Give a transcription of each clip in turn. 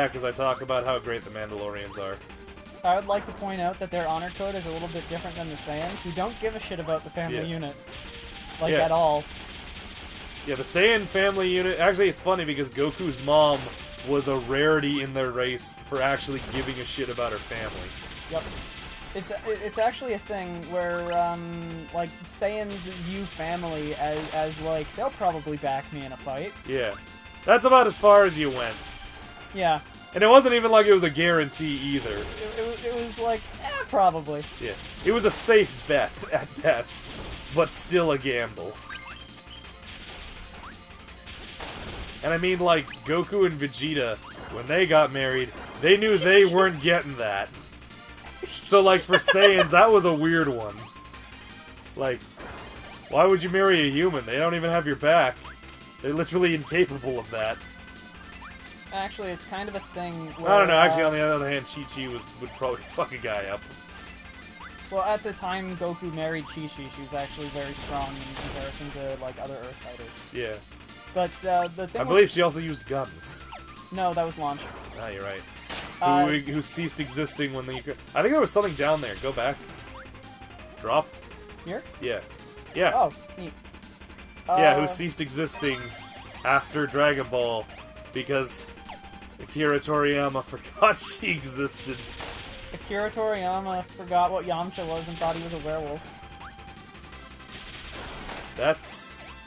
back as I talk about how great the Mandalorians are. I would like to point out that their honor code is a little bit different than the Saiyans, who don't give a shit about the family unit. Like, at all. Yeah, the Saiyan family unit... Actually, it's funny because Goku's mom was a rarity in their race for actually giving a shit about her family. Yep. It's actually a thing where, like, Saiyans view family as like, they'll probably back me in a fight. Yeah. That's about as far as you went. Yeah. And it wasn't even like it was a guarantee either. It was like, probably. Yeah. It was a safe bet, at best, but still a gamble. And I mean, like, Goku and Vegeta, when they got married, they knew they weren't getting that. So, like, for Saiyans, that was a weird one. Like, why would you marry a human? They don't even have your back. They're literally incapable of that. Actually, it's kind of a thing where... I don't know, actually, on the other hand, Chi-Chi would probably fuck a guy up. Well, at the time Goku married Chi-Chi, she was actually very strong in comparison to, like, other Earth fighters. Yeah. But, the thing I believe she also used guns. No, that was Launch. Ah, you're right. Who ceased existing when the... I think there was something down there. Go back. Drop. Here? Yeah. Yeah. Oh, neat. Yeah, who ceased existing after Dragon Ball because Akira Toriyama forgot she existed. Akira Toriyama forgot what Yamcha was and thought he was a werewolf. That's...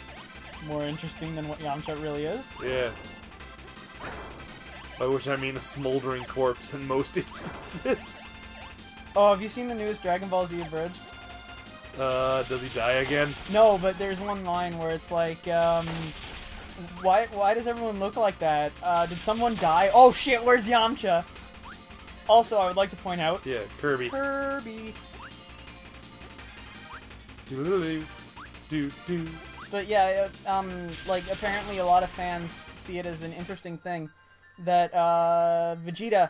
more interesting than what Yamcha really is. Yeah. By which I mean a smoldering corpse in most instances. Oh, have you seen the newest Dragon Ball Z abridged? Does he die again? No, but there's one line where it's like, why does everyone look like that? Did someone die? Oh shit, where's Yamcha? Also, I would like to point out... Yeah, Kirby. Kirby! Do-do-do. But yeah, like, apparently a lot of fans see it as an interesting thing that, Vegeta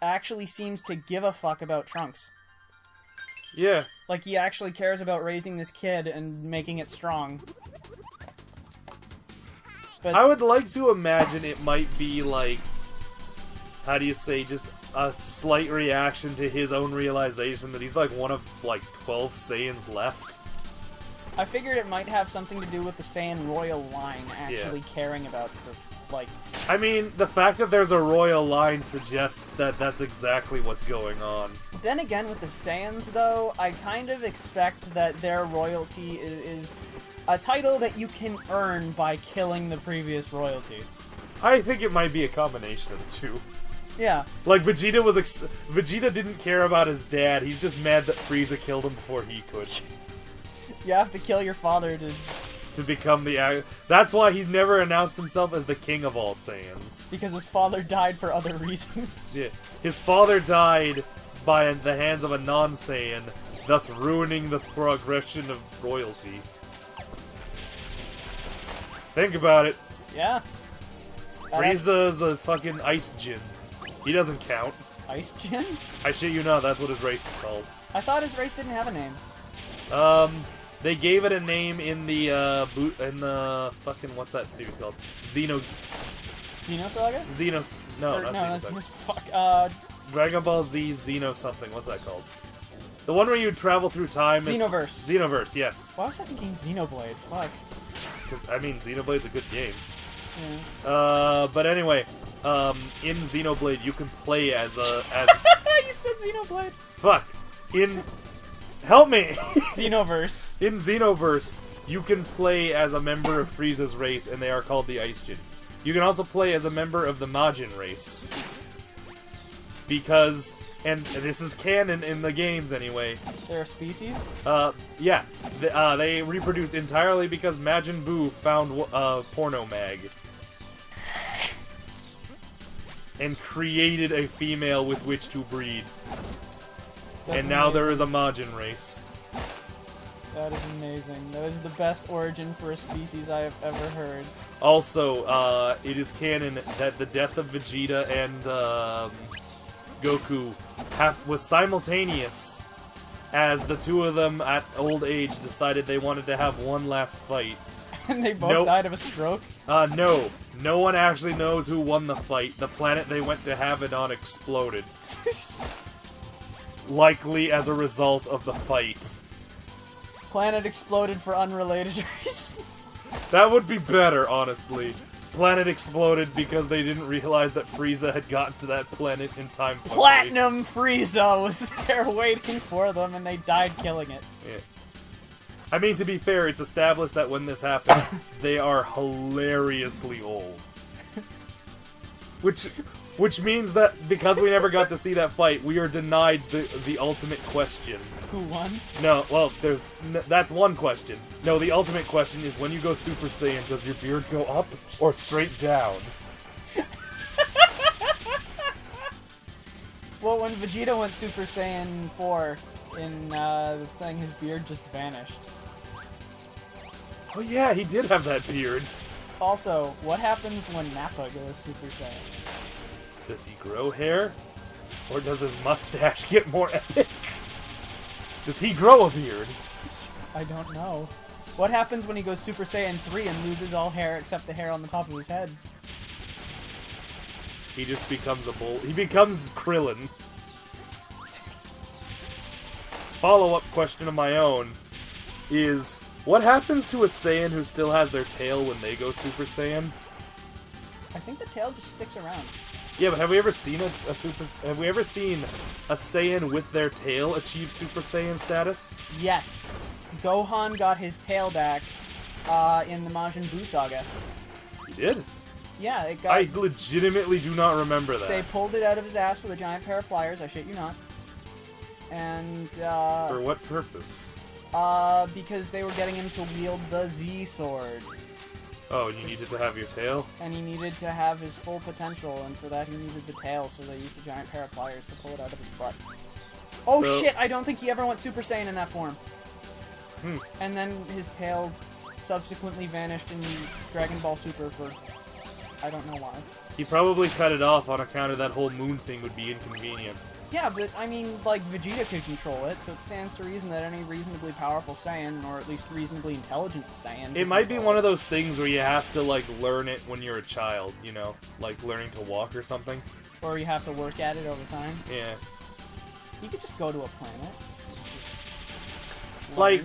actually seems to give a fuck about Trunks. Yeah. Like, he actually cares about raising this kid and making it strong. But I would like to imagine it might be like, how do you say, just a slight reaction to his own realization that he's like one of like 12 Saiyans left. I figured it might have something to do with the Saiyan royal line actually caring about the, like... I mean, the fact that there's a royal line suggests that that's exactly what's going on. Then again, with the Saiyans, though, I kind of expect that their royalty is a title that you can earn by killing the previous royalty. I think it might be a combination of the two. Yeah. Like, Vegeta didn't care about his dad, he's just mad that Frieza killed him before he could. You have to kill your father to become the... That's why he's never announced himself as the king of all Saiyans. Because his father died for other reasons. Yeah. His father died by the hands of a non-Saiyan, thus ruining the progression of royalty. Think about it. Yeah. Frieza's a fucking Ice Jin. He doesn't count. Ice Jin? I shit you not, that's what his race is called. I thought his race didn't have a name. They gave it a name in the, fucking, what's that series called? Xenosaga? No, not Xenosaga. Dragon Ball Z Xeno something, what's that called? The one where you travel through time Xenoverse. Xenoverse, yes. Why was I thinking Xenoblade? Fuck. Because, I mean, Xenoblade's a good game. Yeah. But anyway, in Xenoblade you can play as You said Xenoblade! Fuck! Help me! Xenoverse. In Xenoverse, you can play as a member of Frieza's race, and they are called the Ice Jin. You can also play as a member of the Majin race. Because, and this is canon in the games anyway. They're a species? Yeah. They reproduced entirely because Majin Buu found Porno Mag. And created a female with which to breed. And now there is a Majin race. That is amazing. That is the best origin for a species I have ever heard. Also, it is canon that the death of Vegeta and Goku was simultaneous, as the two of them at old age decided they wanted to have one last fight. And they both Nope. died of a stroke? No. No one actually knows who won the fight. The planet they went to have it on exploded. Likely as a result of the fight. Planet exploded for unrelated reasons. That would be better, honestly. Planet exploded because they didn't realize that Frieza had gotten to that planet in time. Platinum Frieza was there waiting for them, and they died killing it. Yeah. I mean, to be fair, it's established that when this happened, they are hilariously old. Which means that because we never got to see that fight, we are denied the ultimate question. Who won? No, well, that's one question. No, the ultimate question is when you go Super Saiyan, does your beard go up or straight down? Well, when Vegeta went Super Saiyan 4 in the thing, his beard just vanished. Oh yeah, he did have that beard. Also, what happens when Nappa goes Super Saiyan? Does he grow hair? Or does his mustache get more epic? Does he grow a beard? I don't know. What happens when he goes Super Saiyan 3 and loses all hair except the hair on the top of his head? He just becomes a bull. He becomes Krillin. Follow-up question of my own is, what happens to a Saiyan who still has their tail when they go Super Saiyan? I think the tail just sticks around. Yeah, but have we ever seen have we ever seen a Saiyan with their tail achieve Super Saiyan status? Yes. Gohan got his tail back in the Majin Buu saga. He did? Yeah, it got... I legitimately do not remember that. They pulled it out of his ass with a giant pair of pliers, I shit you not. And, For what purpose? because they were getting him to wield the Z-Sword. Oh, you needed to have your tail? And he needed to have his full potential, and for that he needed the tail, so they used a giant pair of pliers to pull it out of his butt. Oh shit, I don't think he ever went Super Saiyan in that form. And then his tail subsequently vanished in Dragon Ball Super for... I don't know why. He probably cut it off on account of that whole moon thing would be inconvenient. Yeah, but, I mean, like, Vegeta could control it, so it stands to reason that any reasonably powerful Saiyan, or at least reasonably intelligent Saiyan... It might be one of those things where you have to, like, learn it when you're a child, you know? Like, learning to walk or something. Or you have to work at it over time. Yeah. You could just go to a planet. Like,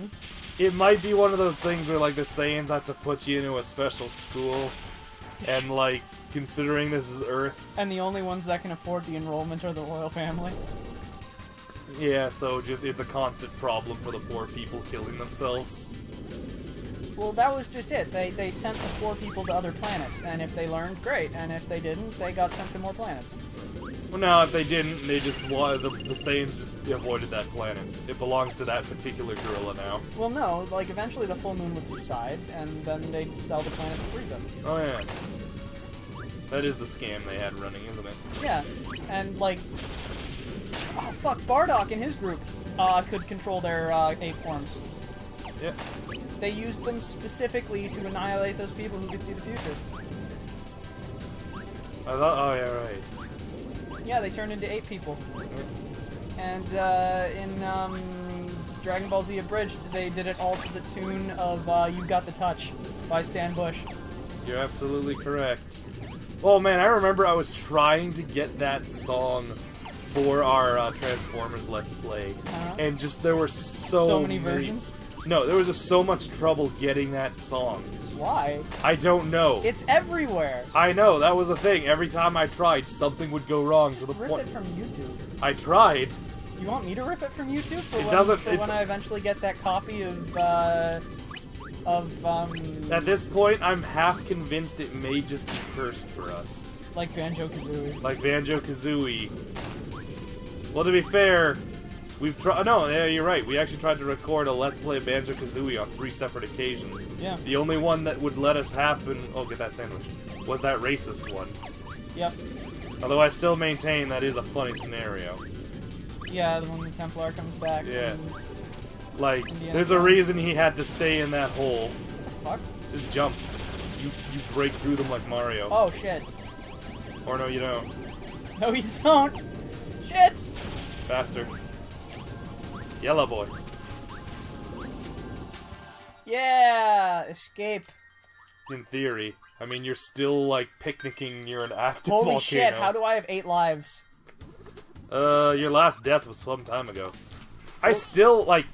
it might be one of those things where, like, the Saiyans have to put you into a special school, and, like, considering this is Earth... And the only ones that can afford the enrollment are the royal family. Yeah, so just it's a constant problem for the poor people killing themselves. Well, that was just it. They sent the poor people to other planets, and if they learned, great. And if they didn't, they got sent to more planets. Well, no, if they didn't, they just the Saiyans just avoided that planet. It belongs to that particular gorilla now. Well, no, like, eventually the full moon would subside, and then they'd sell the planet to Frieza. Oh, yeah. That is the scam they had running, isn't it? Yeah, and, like... Oh, fuck, Bardock and his group could control their 8 forms. Yeah. They used them specifically to annihilate those people who could see the future. I thought... Oh, yeah, right. Yeah, they turned into 8 people. And in Dragon Ball Z Abridged, they did it all to the tune of You Got the Touch by Stan Bush. You're absolutely correct. Oh man, I remember I was trying to get that song for our Transformers Let's Play. And just there were so many versions? No, there was just so much trouble getting that song. Why? I don't know. It's everywhere. I know, that was the thing. Every time I tried, something would go wrong to the point. Rip it from YouTube. I tried. You want me to rip it from YouTube for when I eventually get that copy of At this point, I'm half convinced it may just be cursed for us. Like Banjo-Kazooie. Like Banjo-Kazooie. Well, to be fair, we've tried... No, yeah, you're right. We actually tried to record a Let's Play Banjo-Kazooie on 3 separate occasions. Yeah. The only one that would let us happen... Oh, get that sandwich. Was that racist one. Yep. Although I still maintain that is a funny scenario. Yeah, when the Templar comes back. Yeah. Like, there's a reason he had to stay in that hole. What the fuck? Just jump. You break through them like Mario. Oh, shit. Or no, you don't. No, you don't! Shit! Faster. Yellow boy. Yeah! Escape. In theory. I mean, you're still, like, picnicking near an active Holy volcano. shit, how do I have 8 lives? Your last death was some time ago. I still, like...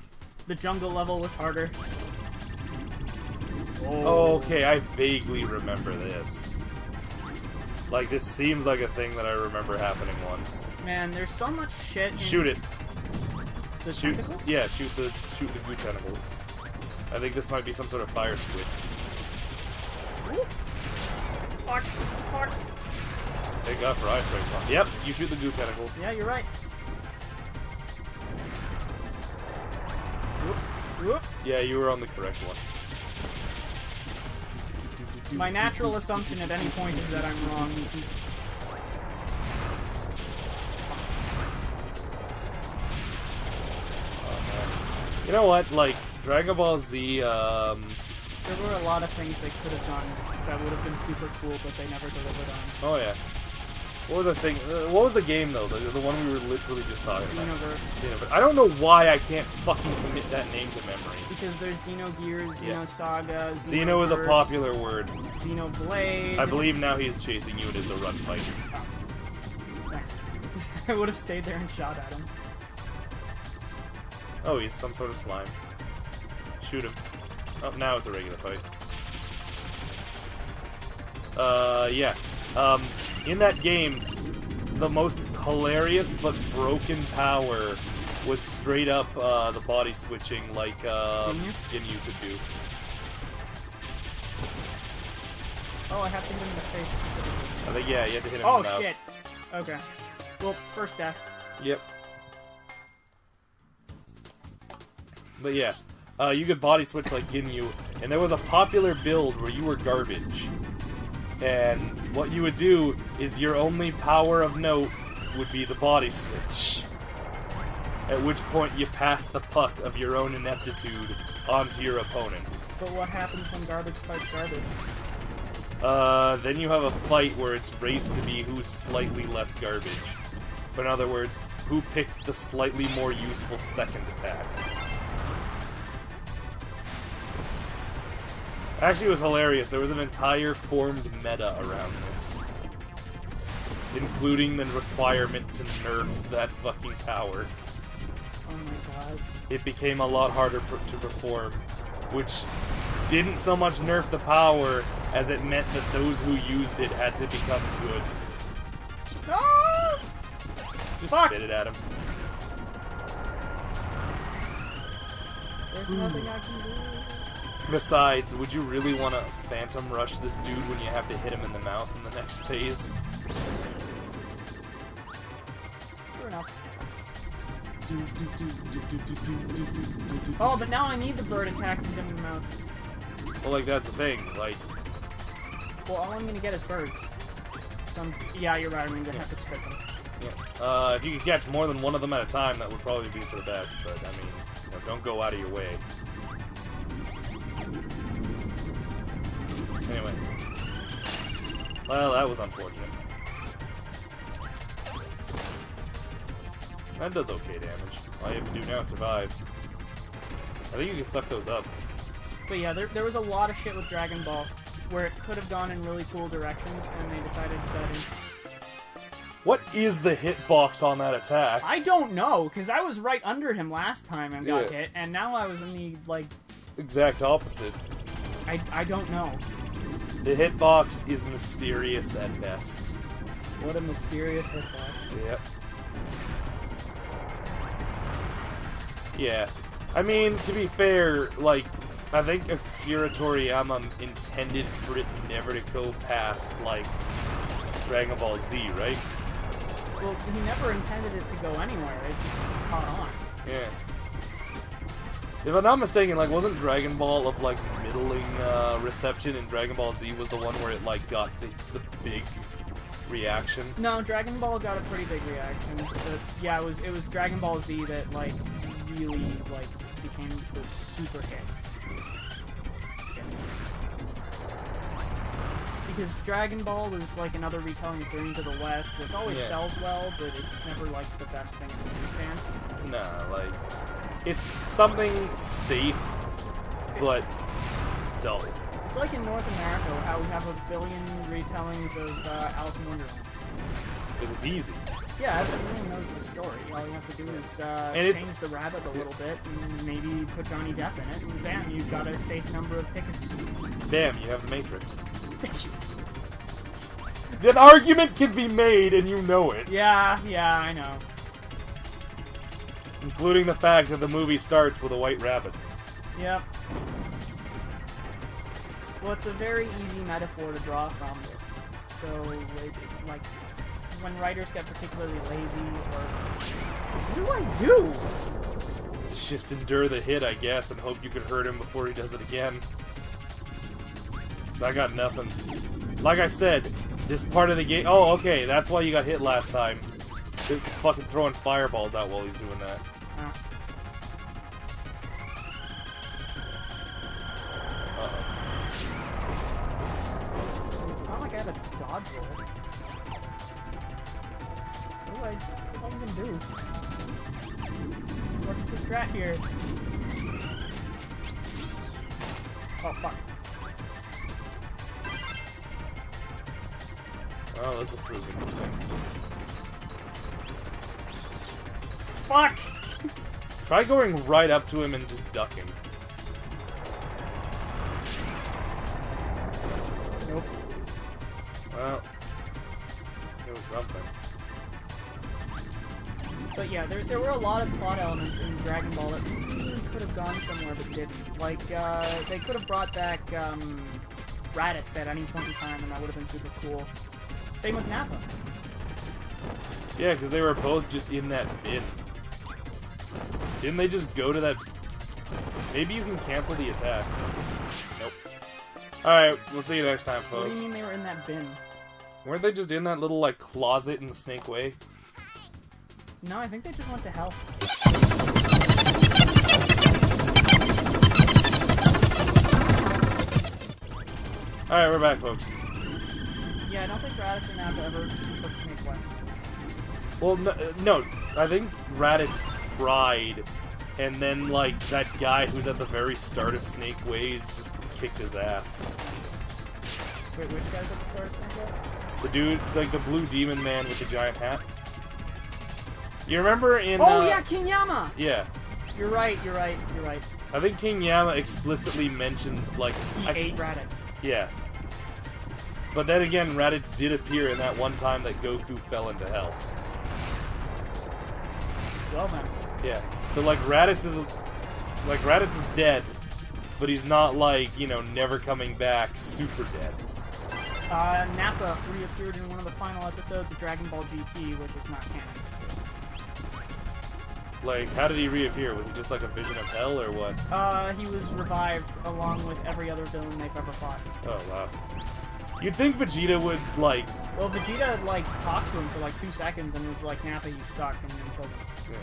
The jungle level was harder. Oh, okay, I vaguely remember this. Like, this seems like a thing that I remember happening once. Man, there's so much shit in... Shoot it. The tentacles? Yeah, shoot the goo tentacles. I think this might be some sort of fire squid. Ooh. Fuck. Fuck. Thank God for iframes. Yep, you shoot the goo tentacles. Yeah, you're right. Whoop. Whoop. Yeah, you were on the correct one. My natural assumption at any point is that I'm wrong. You know what? Like, Dragon Ball Z, There were a lot of things they could have done that would have been super cool, but they never delivered on. Oh, yeah. What was I saying? What was the game, though? The one we were literally just talking about? Xenoverse. Xenoverse. I don't know why I can't fucking commit that name to memory. Because there's Xenogears, Xenosaga, Xeno is a popular word. Xenoblade. I believe now he is chasing you and it's a run fight. Oh. Thanks. I would have stayed there and shot at him. Oh, he's some sort of slime. Shoot him. Oh, now it's a regular fight. Yeah. In that game, the most hilarious but broken power was straight up, the body switching like, Ginyu could do. Oh, I have to hit him in the face specifically. I think, yeah, you have to hit him in the mouth. Oh, shit. Okay. Well, first death. Yep. But yeah, you could body switch like Ginyu, and there was a popular build where you were garbage. And what you would do is your only power of note would be the body switch. At which point you pass the puck of your own ineptitude onto your opponent. But what happens when garbage fights garbage? Then you have a fight where it's raced to be who's slightly less garbage. But in other words, who picked the slightly more useful second attack. Actually, it was hilarious. There was an entire formed meta around this. Including the requirement to nerf that fucking power. Oh my god. It became a lot harder to perform, which didn't so much nerf the power as it meant that those who used it had to become good. No! Just Fuck! spit it at him. There's nothing I can do. Besides, would you really want to Phantom Rush this dude when you have to hit him in the mouth in the next phase? Fair enough. Oh, but now I need the bird attack to hit him in the mouth. Well, like, that's the thing, like... Well, all I'm gonna get is birds. Yeah, you're right, I'm gonna have to spit them. Yeah. If you could catch more than one of them at a time, that would probably be for the best, but, I mean, you know, don't go out of your way. Anyway. Well, that was unfortunate. That does okay damage. All you have to do now is survive. I think you can suck those up. But yeah, there was a lot of shit with Dragon Ball where it could have gone in really cool directions, and they decided that... What is the hitbox on that attack? I don't know, because I was right under him last time and got hit, and now I was in the, like... Exact opposite. I don't know. The hitbox is mysterious at best. What a mysterious hitbox. Yep. Yeah. I mean, to be fair, like, I think Akira Toriyama intended for it never to go past, like, Dragon Ball Z, right? Well, he never intended it to go anywhere, it just caught on. Yeah. If I'm not mistaken, like, wasn't Dragon Ball of, like, middling reception, and Dragon Ball Z was the one where it, like, got the big reaction? No, Dragon Ball got a pretty big reaction. Yeah, it was Dragon Ball Z that, like, really, like, became the super hit. Because Dragon Ball was, like, another retelling of Journey to the West, which always sells well, but it's never, like, the best thing to understand. Nah, like... It's something safe, but dull. It's like in North America, how we have a billion retellings of Alice in Wonderland. Because it's easy. Yeah, everyone knows the story. All you have to do is change the rabbit a little bit, and maybe put Johnny Depp in it, and bam, you've got a safe number of tickets. Bam, you have the Matrix. That argument can be made, and you know it. Yeah, I know. Including the fact that the movie starts with a white rabbit. Yep. Well, it's a very easy metaphor to draw from. So, like, when writers get particularly lazy, or... What do I do? Just endure the hit, I guess, and hope you can hurt him before he does it again. 'Cause I got nothing. Like I said, this part of the game... Oh, okay, that's why you got hit last time. It's fucking throwing fireballs out while he's doing that. It's not like I have a dodge roll. What do I even do? What's the strat here? Oh, fuck. Oh, this will prove interesting. Fuck! Try going right up to him and just ducking. Nope. Well, it was something. But yeah, there were a lot of plot elements in Dragon Ball that really could have gone somewhere but didn't. Like, they could have brought back Raditz at any point in time, and that would have been super cool. Same with Nappa. Yeah, because they were both just in that bin. Didn't they just go to that... Maybe you can cancel the attack. Nope. Alright, we'll see you next time, folks. What do you mean they were in that bin? Weren't they just in that little, like, closet in the Snake Way? No, I think they just went to hell. Alright, we're back, folks. Yeah, I don't think Raditz and Nappa ever took Snake Way. Well, no, I think Raditz tried, and then, like, that guy who's at the very start of Snake Ways just kicked his ass. Wait, which guy's at the start of Snake Way? The dude, like, the blue demon man with the giant hat. You remember in... Oh, yeah, King Yama! Yeah. You're right. I think King Yama explicitly mentions, like... He ate Raditz. Yeah. But then again, Raditz did appear in that one time that Goku fell into hell. Well then. Yeah. So, like, Raditz is dead, but he's not, like, you know, never coming back super dead. Nappa reappeared in one of the final episodes of Dragon Ball GT, which was not canon. Like, how did he reappear? Was he just like a vision of hell, or what? He was revived along with every other villain they've ever fought. Oh, wow. You'd think Vegeta would, like... Well, Vegeta, like, talked to him for, like, 2 seconds and was like, Nappa, you suck, and then killed him. Yeah.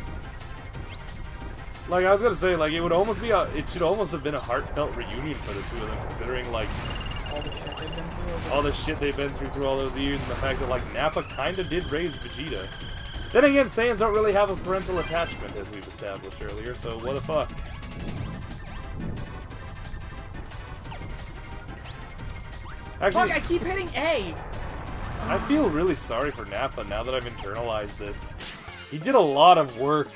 Like, I was gonna say, like, it would almost be it should almost have been a heartfelt reunion for the two of them, considering, like... All the shit they've been through. All the shit they've been through all those years, and the fact that, like, Nappa kinda did raise Vegeta. Then again, Saiyans don't really have a parental attachment, as we've established earlier, so what the fuck? Actually, fuck, I keep hitting A! I feel really sorry for Nappa now that I've internalized this. He did a lot of work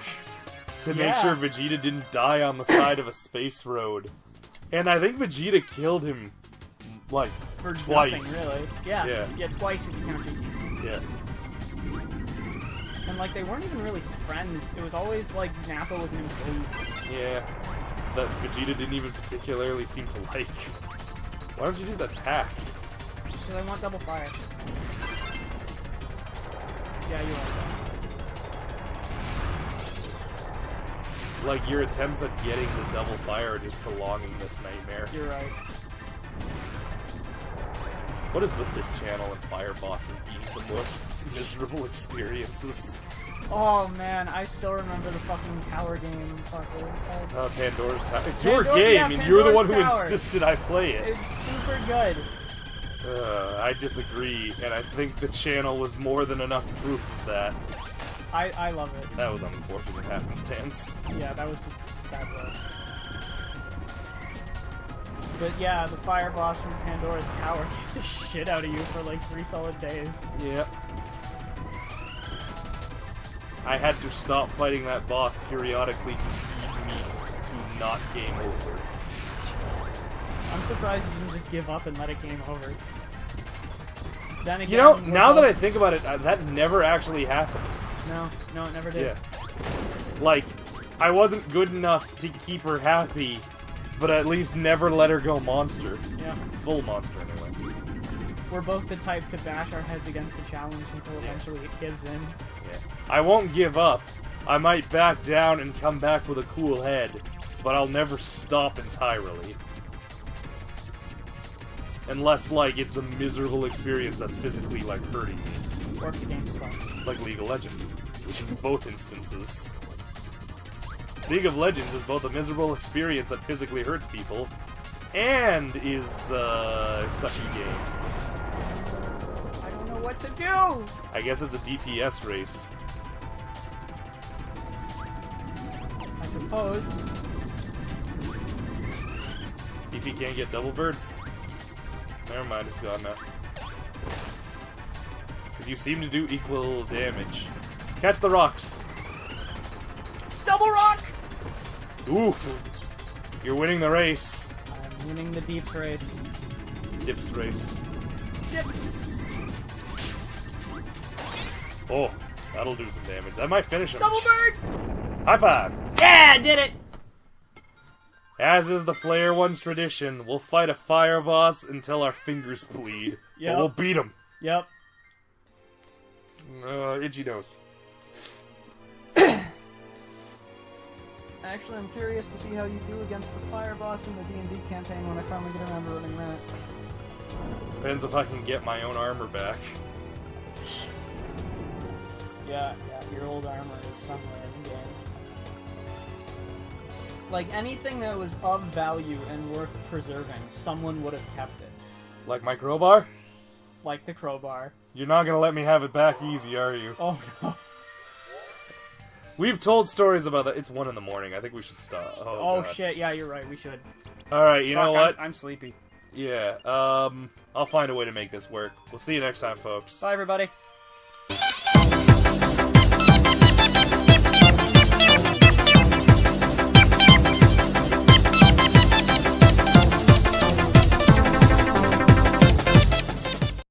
to make sure Vegeta didn't die on the side of a space road. And I think Vegeta killed him, like, for twice. Nothing, really. Yeah, twice if you count GT. Yeah. And, like, they weren't even really friends. It was always, like, Nappa was an employee. Yeah. That Vegeta didn't even particularly seem to like. Why don't you just attack? Because I want double fire. Yeah, you're right. Like, your attempts at getting the double fire are just prolonging this nightmare. You're right. What is with this channel and fire bosses being the most miserable experiences? Oh man, I still remember the fucking tower game. Fucker. Pandora's Tower. It's your game, and you're the one who insisted I play it. It's super good. I disagree, and I think the channel was more than enough proof of that. I love it. That was unfortunate happenstance. Yeah, that was just bad luck. But yeah, the fire boss from Pandora's Tower kicked the shit out of you for like 3 solid days. Yep. I had to stop fighting that boss periodically to feed meat to not game over. I'm surprised you didn't just give up and let it game over. Then again, You know, now that I think about it, that never actually happened. No, it never did. Yeah. Like, I wasn't good enough to keep her happy, but at least never let her go monster. Yeah. Full monster, anyway. We're both the type to bash our heads against the challenge until eventually it gives in. Yeah. I won't give up. I might back down and come back with a cool head, but I'll never stop entirely. Unless, like, it's a miserable experience that's physically, like, hurting me. Or if the game sucks. Like League of Legends, which is both instances. League of Legends is both a miserable experience that physically hurts people, and is, such a game. I don't know what to do! I guess it's a DPS race. I suppose. See if he can't get double bird. Never mind, it's gone now. Because you seem to do equal damage. Catch the rocks! Double rock! Oof! You're winning the race. I'm winning the deeps race. Dips race. Dips! Oh, that'll do some damage. That might finish him. Double bird! High five! Yeah, did it! As is the Player 1's tradition, we'll fight a fire boss until our fingers bleed. Yep. But we'll beat him. Yep. Itchy nose. Actually, I'm curious to see how you do against the fire boss in the D&D campaign when I finally get around to running that. Depends if I can get my own armor back. Yeah, your old armor is somewhere in the game. Like, anything that was of value and worth preserving, someone would have kept it. Like my crowbar? Like the crowbar. You're not gonna let me have it back easy, are you? Oh, no. We've told stories about that. It's 1 in the morning. I think we should stop. Oh God. shit, yeah, you're right, we should. Alright, you know what? I'm sleepy. Yeah, I'll find a way to make this work. We'll see you next time, folks. Bye, everybody.